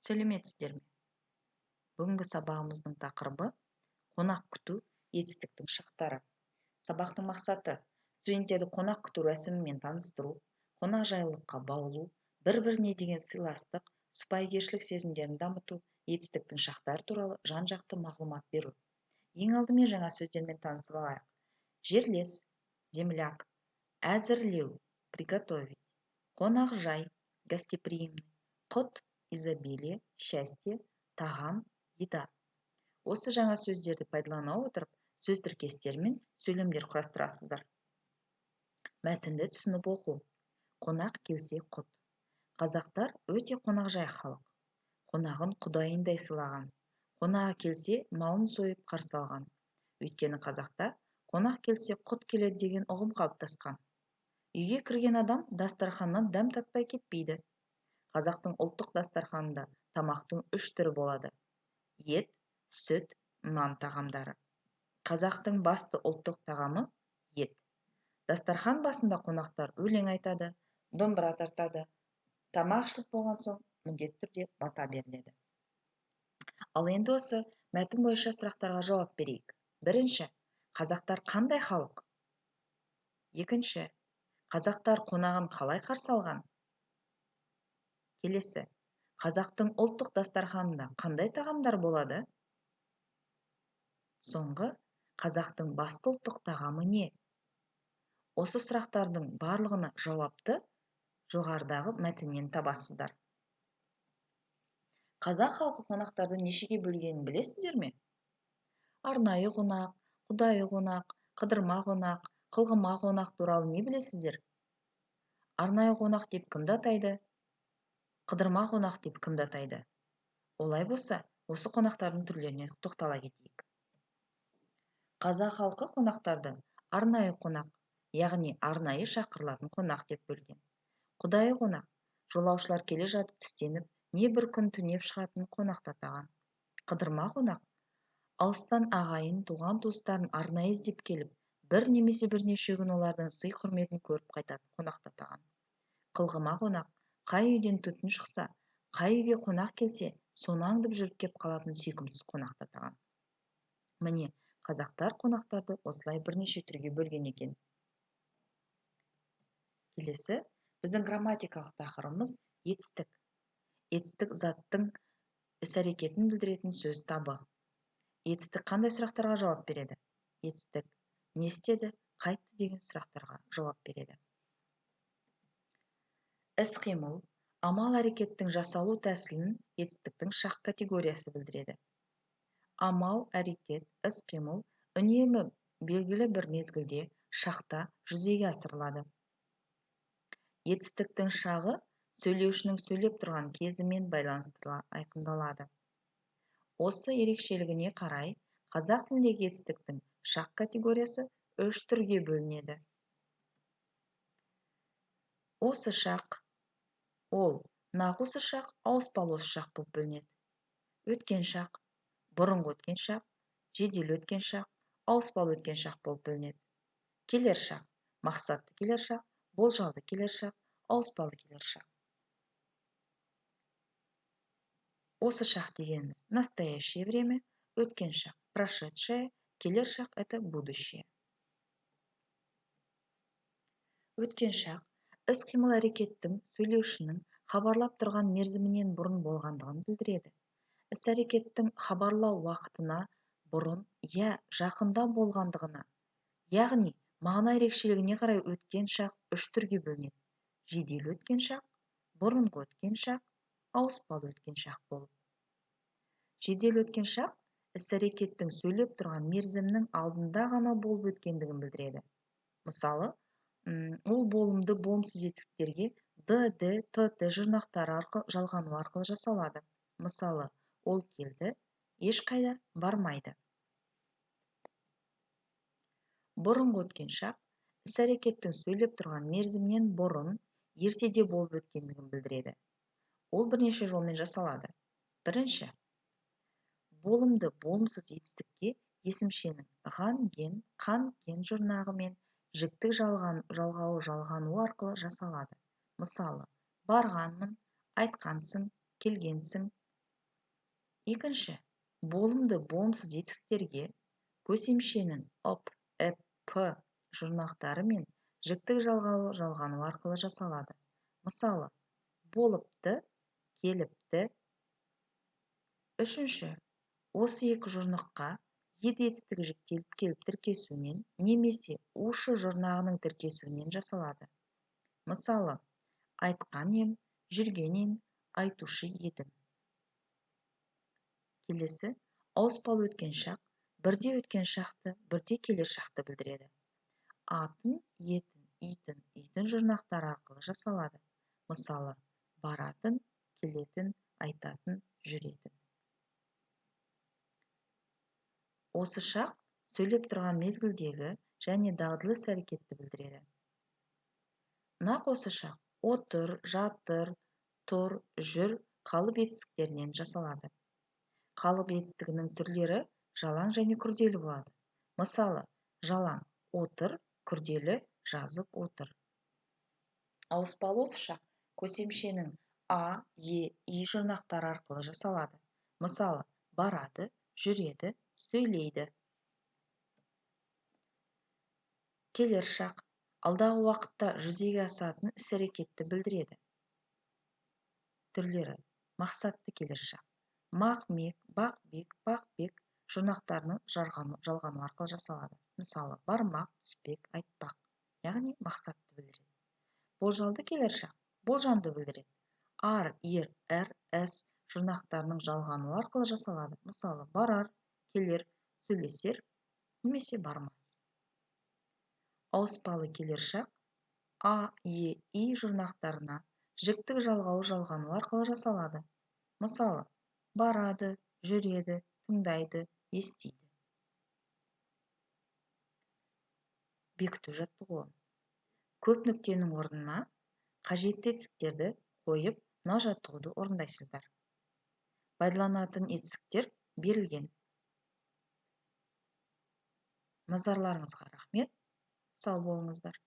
Сәлеметсіздер ме? Бүгінгі сабағымыздың тақырыбы қонақ күту етістіктің шықтары. Сабақтың мақсаты студенттерді қонақ күту рәсімімен таныстыру, қонақжайлылыққа баулу, бір-біріне деген сыйластық, сыпайыгершілік сезімдерін дамыту, етістіктің шақтары туралы жан-жақты мағлұмат беру. Ең алдымен жаңа сөздермен танысып алайық. Жерлес, земляк, әзірлеу, приготовить, қонақжай, гостеприимный, құт, изобилие, счастье, тағам, еда. Осы жаңа сөздерді пайдалана отырып, сөз тіркестері мен сөйлемдер құрастырасыздар. Мәтінді түсініп оқу. Қонақ келсе құт. Қазақтар өте қонақжай халық. Қонағын құдайындай сыйлаған. Қонағы келсе, малын сойып қарсы алған. Өйткені қазақта қонақ келсе құт келеді деген ұғым қалыптасқан. Үйге кірген адам дастарханнан дәм татпай кетпейді. Қазақтың ұлттық дастарханында тамақтың 3 түрі болады. Ет, сүт, нан тағамдары. Қазақтың басты ұлттық тағамы ет. Дастархан басында қонақтар өлең айтады, домбыра тартады. Тамақ ішіліп болған соң міндетті түрде бата беріледі. Ал енді осы мәтін бойынша сұрақтарға жауап берейік. Бірінші, қазақтар қандай халық? Екінші, қазақтар қонағын қалай қарсы алған? Келесі, қазақтың ұлттық дастарханында қандай тағамдар болады? Соңғы, қазақтың басты ұлттық тағамы не? Осы сұрақтардың барлығына жауапты жоғарыдағы мәтіннен табасыздар. Қазақ халқы қонақтарды нешеге бөлгенін білесіздер ме? Арнайы қонақ, құдайы қонақ, қыдырма қонақ, қылғыма қонақ туралы не білесіздер? Арнайы қонақ деп кімді атайды? Қыдырма қонақ деп кімді атайды? Олай болса, осы қонақтардың түрлеріне тоқтала кетейік. Қазақ халқы қонақтарды арнайы қонақ, яғни арнайы шақырылатын қонақ деп бөлген. Құдайы қонақ, жолаушылар келе жатып түстеніп, не бір күн түнеп шығатын қонақты атаған. Қыдырма қонақ, алыстан ағайын, туған туыстарын арнайы іздеп келіп, бір немесе бірнеше күн олардың сый құрметін көріп қайтатын қонақты атаған. Қылғыма қонақ, қай үйден түтін шықса, қай үйге қонақ келсе, соны аңдып жүріп кеп қалатын сүйкімсіз қонақты атаған. Міне, қазақтар қонақтарды осылай бірнеше түрге бөлген екен. Келесі, біздің грамматикалық тақырыбымыз етістік. Етістік заттың іс-әрекетін білдіретін сөз табы. Етістік қандай сұрақтарға жауап береді? Етістік не істеді, қайтты деген сұрақтарға жауап береді. Іс-қимыл, амал-әрекеттің жасалу тәсілін етістіктің шақ категориясы білдіреді. Амал-әрекет, іс-қимыл үнемі белгілі бір мезгілде, шақта жүзеге асырылады. Етістіктің шағы сөйлеушінің сөйлеп тұрған кезімен байланыстыра айқындалады. Осы ерекшелігіне қарай, қазақ тіліндегі етістіктің шақ категориясы 3 түрге бөлінеді. Осы шақ, ол нақ осы шақ, ауыспалы осы шақ болып бөлінеді. Өткен шақ, бұрынғы өткен шақ, жедел өткен шақ, ауыспалы өткен шақ болып бөлінеді. Келер шақ, мақсатты келер шақ, болжалды келер шақ, ауыспалы келер шақ. Осы шақ дегеніміз настоящее время, өткен шақ прошедшее, келер шақ это будущее. Өткен шақ іс-қимыл әрекеттің сөйлеушінің хабарлап тұрған мерзімінен бұрын болғандығын білдіреді. Іс-әрекеттің хабарлау уақытына бұрын, жақында болғандығына, яғни мағына ерекшелігіне қарай өткен шақ 3 түрге бөлінеді. Жедел өткен шақ, бұрынғы өткен шақ, ауыспалы өткен шақ болып. Жедел өткен шақ іс-әрекеттің сөйлеп тұрған мерзімнің алдында ғана болып өткендігін білдіреді. Мысалы, ол болымды болымсыз етістіктерге д, т жұрнақтары жалғану арқылы жасалады. Мысалы, ол келді, ешқайда бармайды. Бұрынғы өткен шақ іс-әрекеттің сөйлеп тұрған мерзімнен бұрын, ертеде болып өткендігін білдіреді. Ол бірнеше жолмен жасалады. Бірінші, болымды болымсыз етістікке есімшенің ған-ген, қан-кен жұрнағы мен жіктік жалғану арқылы жасалады. Мысалы, барғанмын, айтқансың, келгенсің, Екінші, болымды болымсыз етістіктерге көсемшенің ып, эп, п жұрнақтары мен жіктік жалғану арқылы жасалады. Мысалы, болыпты, келіпті. Үшінші, осы екі жұрнаққа ет етістігі жіктеліп келіп тіркесуінен немесе ушы жұрнағының тіркесуінен жасалады. Мысалы, айтқан ем, жүрген ем, айтушы едім. Келесі, ауыспалы өткен шақ, бірде өткен шақты, бірде келер шақты білдіреді. Атын, етін, итін, үйтін жұрнақтары арқылы жасалады. Мысалы, баратын, келетін, айтатын, жүретін. Осы шақ сөйлеп тұрған мезгілдегі және дағдылы іс-әрекетті білдіреді. Нақ осы шақ отыр, жатыр, тұр, жүр қалып етістіктерінен жасалады. Қалып етістігінің түрлері жалаң және күрделі болады. Мысалы, жалаң отыр, күрделі жазып отыр. Ауыспалы осы шақ көсемшенің а, е, и жұрнақтары арқылы жасалады. Мысалы, барады, жүреді, сөйлейді. Келер шақ алдағы уақытта жүзеге асатын іс-әрекетті білдіреді. Түрлері: мақсатты келер шақ мақ-мек, бақ-бек, бақ-бек жұрнақтарының жалғану арқылы жасалады. Мысалы, бармақ, түспек, айтпақ, яғни мақсатты білдіреді. Болжалды келер шақ болжамды білдіреді. Ар, ер, әр, әс жұрнақтарының жалғану арқылы жасалады. Мысалы, барар, келер, сөйлесер, немесе бармас. Ауыспалы келер шақ а, е, и жұрнақтарына жіктік жалғану арқылы жасалады. Мысалы, барады, жүреді, тыңдайды, естиді. Бекіту жаттығуы. Көп нүктенің орнына қажетті етістіктерді қойып, мына жаттығуды орындайсыздар. Пайдаланатын етістіктер берілген. Назарларыңызға рахмет. Сау болыңыздар.